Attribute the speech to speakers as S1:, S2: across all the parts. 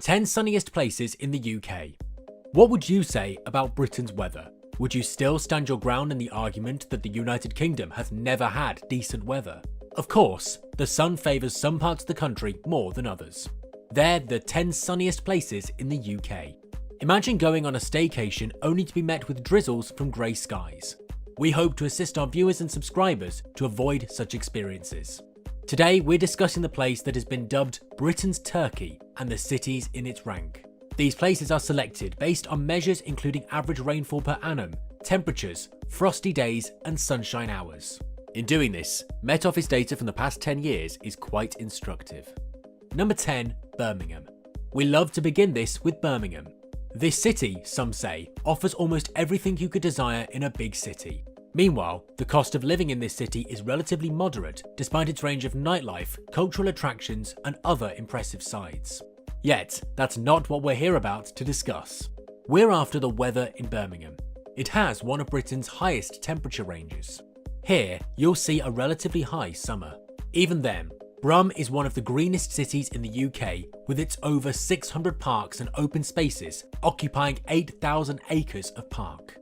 S1: 10 sunniest places in the UK. What would you say about Britain's weather? Would you still stand your ground in the argument that the United Kingdom has never had decent weather? Of course, the sun favours some parts of the country more than others. They're the 10 sunniest places in the UK. Imagine going on a staycation only to be met with drizzles from grey skies. We hope to assist our viewers and subscribers to avoid such experiences. Today we're discussing the place that has been dubbed Britain's Turkey and the cities in its rank. These places are selected based on measures including average rainfall per annum, temperatures, frosty days and sunshine hours. In doing this, Met Office data from the past 10 years is quite instructive. Number 10. Birmingham. We love to begin this with Birmingham. This city, some say, offers almost everything you could desire in a big city. Meanwhile, the cost of living in this city is relatively moderate despite its range of nightlife, cultural attractions and other impressive sides. Yet, that's not what we're here about to discuss. We're after the weather in Birmingham. It has one of Britain's highest temperature ranges. Here, you'll see a relatively high summer. Even then, Brum is one of the greenest cities in the UK with its over 600 parks and open spaces occupying 8,000 acres of park.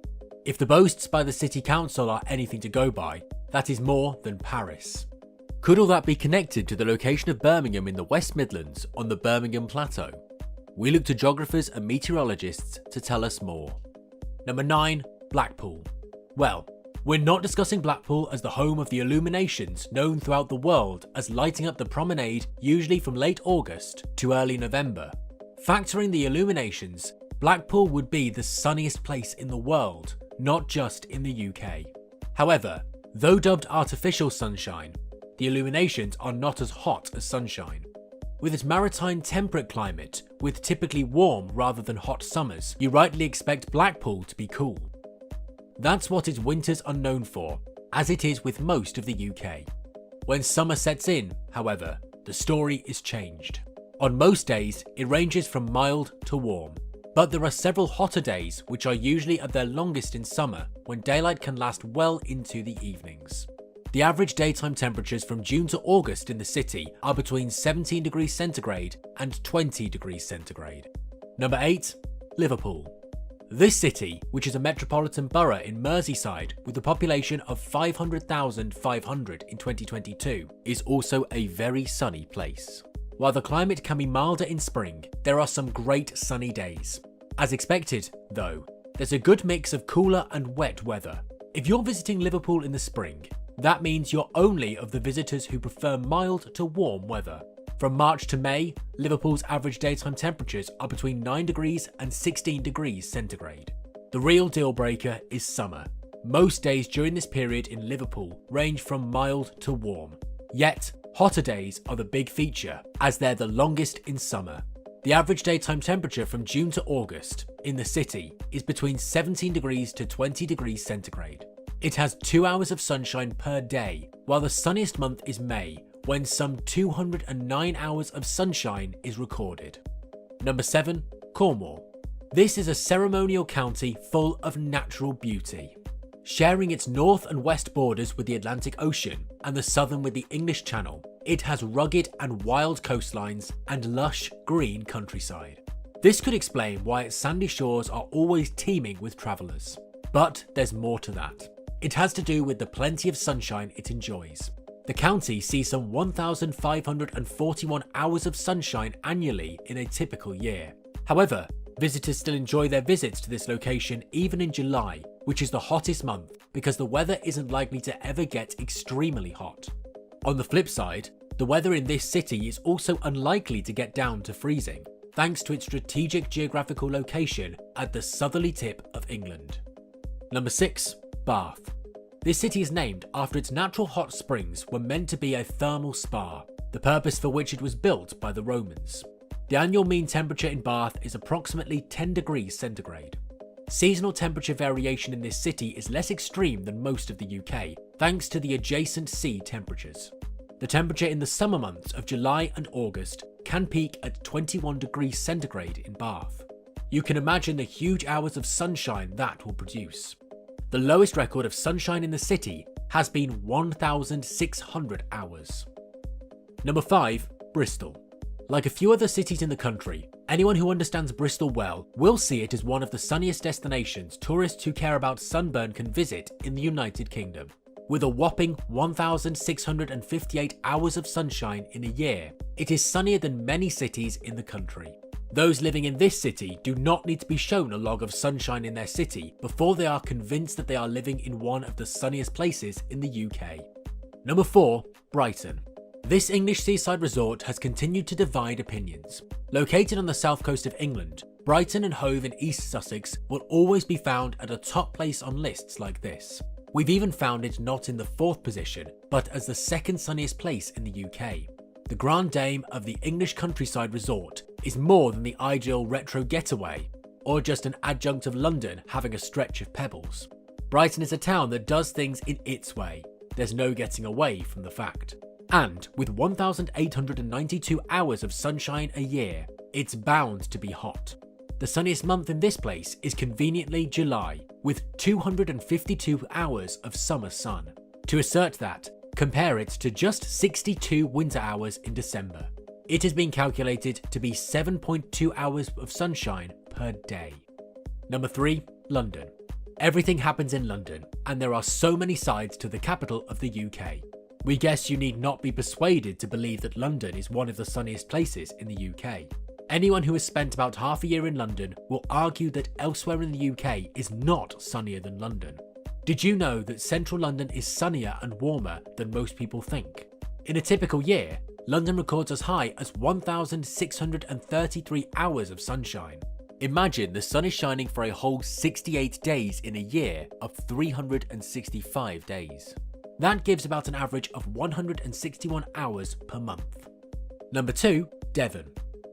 S1: If the boasts by the city council are anything to go by, that is more than Paris. Could all that be connected to the location of Birmingham in the West Midlands on the Birmingham Plateau? We look to geographers and meteorologists to tell us more. Number 9. Blackpool. Well, we're not discussing Blackpool as the home of the illuminations known throughout the world as lighting up the promenade usually from late August to early November. Factoring the illuminations, Blackpool would be the sunniest place in the world, not just in the UK. However, though dubbed artificial sunshine, the illuminations are not as hot as sunshine. With its maritime temperate climate, with typically warm rather than hot summers, you rightly expect Blackpool to be cool. That's what its winters are known for, as it is with most of the UK. When summer sets in, however, the story is changed. On most days, it ranges from mild to warm. But there are several hotter days which are usually at their longest in summer when daylight can last well into the evenings. The average daytime temperatures from June to August in the city are between 17 degrees centigrade and 20 degrees centigrade. Number 8. Liverpool. This city, which is a metropolitan borough in Merseyside with a population of 500,500 in 2022, is also a very sunny place. While the climate can be milder in spring, there are some great sunny days. As expected, though, there's a good mix of cooler and wet weather. If you're visiting Liverpool in the spring, that means you're only of the visitors who prefer mild to warm weather. From March to May, Liverpool's average daytime temperatures are between 9 degrees and 16 degrees centigrade. The real deal breaker is summer. Most days during this period in Liverpool range from mild to warm. Yet, hotter days are the big feature, as they're the longest in summer. The average daytime temperature from June to August in the city is between 17 degrees to 20 degrees centigrade. It has 2 hours of sunshine per day, while the sunniest month is May, when some 209 hours of sunshine is recorded. Number 7. Cornwall. This is a ceremonial county full of natural beauty. Sharing its north and west borders with the Atlantic Ocean and the southern with the English Channel, it has rugged and wild coastlines and lush green countryside. This could explain why its sandy shores are always teeming with travellers. But there's more to that. It has to do with the plenty of sunshine it enjoys. The county sees some 1,541 hours of sunshine annually in a typical year. However, visitors still enjoy their visits to this location even in July, which is the hottest month because the weather isn't likely to ever get extremely hot. On the flip side, the weather in this city is also unlikely to get down to freezing, thanks to its strategic geographical location at the southerly tip of England. Number 6. Bath. This city is named after its natural hot springs were meant to be a thermal spa, the purpose for which it was built by the Romans. The annual mean temperature in Bath is approximately 10 degrees centigrade. Seasonal temperature variation in this city is less extreme than most of the UK, thanks to the adjacent sea temperatures. The temperature in the summer months of July and August can peak at 21 degrees centigrade in Bath. You can imagine the huge hours of sunshine that will produce. The lowest record of sunshine in the city has been 1,600 hours. Number 5. Bristol. Like a few other cities in the country, Anyone who understands Bristol well will see it as one of the sunniest destinations tourists who care about sunburn can visit in the United Kingdom. With a whopping 1,658 hours of sunshine in a year, it is sunnier than many cities in the country. Those living in this city do not need to be shown a log of sunshine in their city before they are convinced that they are living in one of the sunniest places in the UK. Number 4. Brighton. This English seaside resort has continued to divide opinions. Located on the south coast of England, Brighton and Hove in East Sussex will always be found at a top place on lists like this. We've even found it not in the 4th position, but as the 2nd sunniest place in the UK. The Grand Dame of the English countryside resort is more than the ideal retro getaway, or just an adjunct of London having a stretch of pebbles. Brighton is a town that does things in its way. There's no getting away from the fact. And with 1,892 hours of sunshine a year, it's bound to be hot. The sunniest month in this place is conveniently July, with 252 hours of summer sun. To assert that, compare it to just 62 winter hours in December. It has been calculated to be 7.2 hours of sunshine per day. Number 3. London. Everything happens in London, and there are so many sides to the capital of the UK. We guess you need not be persuaded to believe that London is one of the sunniest places in the UK. Anyone who has spent about half a year in London will argue that elsewhere in the UK is not sunnier than London. Did you know that central London is sunnier and warmer than most people think? In a typical year, London records as high as 1,633 hours of sunshine. Imagine the sun is shining for a whole 68 days in a year of 365 days. That gives about an average of 161 hours per month. Number 2. Devon.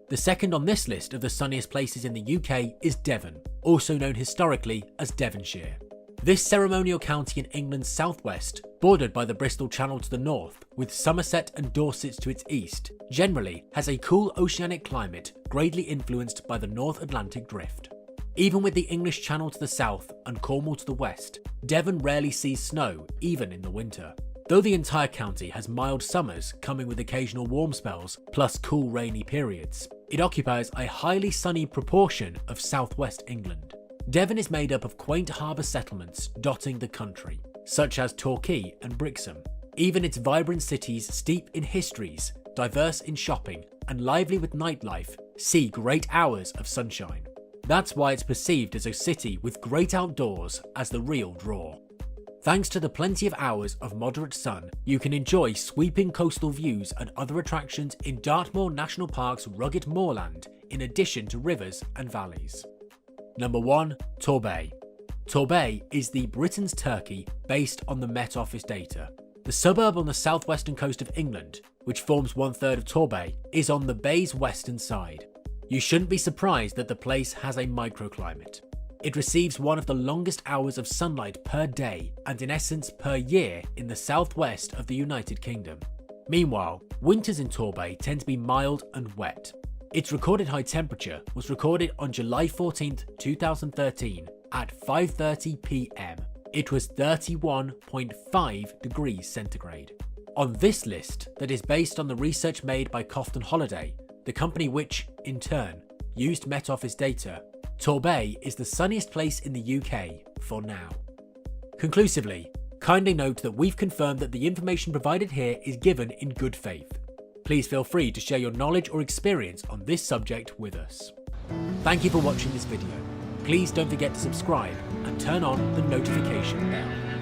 S1: The second on this list of the sunniest places in the UK is Devon, also known historically as Devonshire. This ceremonial county in England's southwest, bordered by the Bristol Channel to the north, with Somerset and Dorset to its east, generally has a cool oceanic climate greatly influenced by the North Atlantic Drift. Even with the English Channel to the south and Cornwall to the west, Devon rarely sees snow, even in the winter. Though the entire county has mild summers coming with occasional warm spells plus cool rainy periods, it occupies a highly sunny proportion of southwest England. Devon is made up of quaint harbour settlements dotting the country, such as Torquay and Brixham. Even its vibrant cities steep in histories, diverse in shopping, and lively with nightlife see great hours of sunshine. That's why it's perceived as a city with great outdoors as the real draw. Thanks to the plenty of hours of moderate sun, you can enjoy sweeping coastal views and other attractions in Dartmoor National Park's rugged moorland, in addition to rivers and valleys. Number 1. Torbet. Torbet is the Britain's Turkey based on the Met Office data. The suburb on the southwestern coast of England, which forms 1/3 of Torbet, is on the bay's western side. You shouldn't be surprised that the place has a microclimate. It receives one of the longest hours of sunlight per day and in essence per year in the southwest of the United Kingdom. Meanwhile, winters in Torbet tend to be mild and wet. Its recorded high temperature was recorded on July 14, 2013 at 5:30 p.m. It was 31.5 degrees centigrade. On this list, that is based on the research made by Cofton Holiday, the company which, in turn, used Met Office data, Torbet is the sunniest place in the UK for now. Conclusively, kindly note that we've confirmed that the information provided here is given in good faith. Please feel free to share your knowledge or experience on this subject with us. Thank you for watching this video. Please don't forget to subscribe and turn on the notification bell.